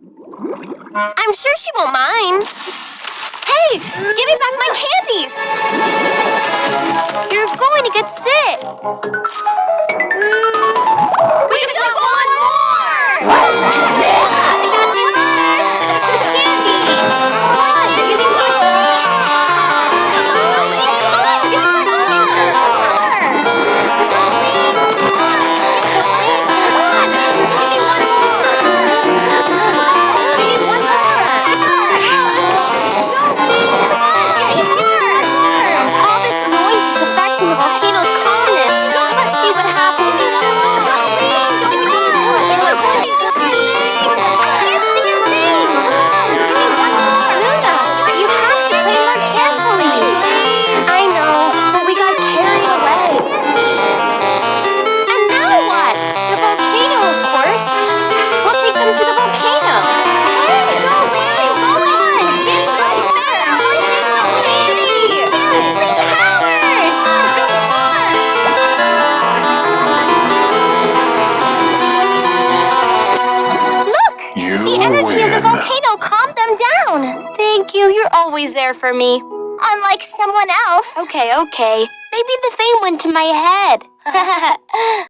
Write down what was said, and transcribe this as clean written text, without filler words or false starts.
I'm sure she won't mind. Hey, give me back my candies! You're going to get sick. We just want more! Catch me first! Candy! Come on, give me more! Let's get all this noise is affecting the volcano's calmness. Let's see what happens. I can't see a thing. Luna, you have to play more carefully. I know, but we got carried away. And now what? The volcano, of course. We'll take them to the volcano. Hey, go, Larry, go on. It's right there. Crazy. Powers. Look, the energy of the volcano calmed them down. Thank you. You're always there for me. Unlike someone else. Okay. Maybe the fame went to my head.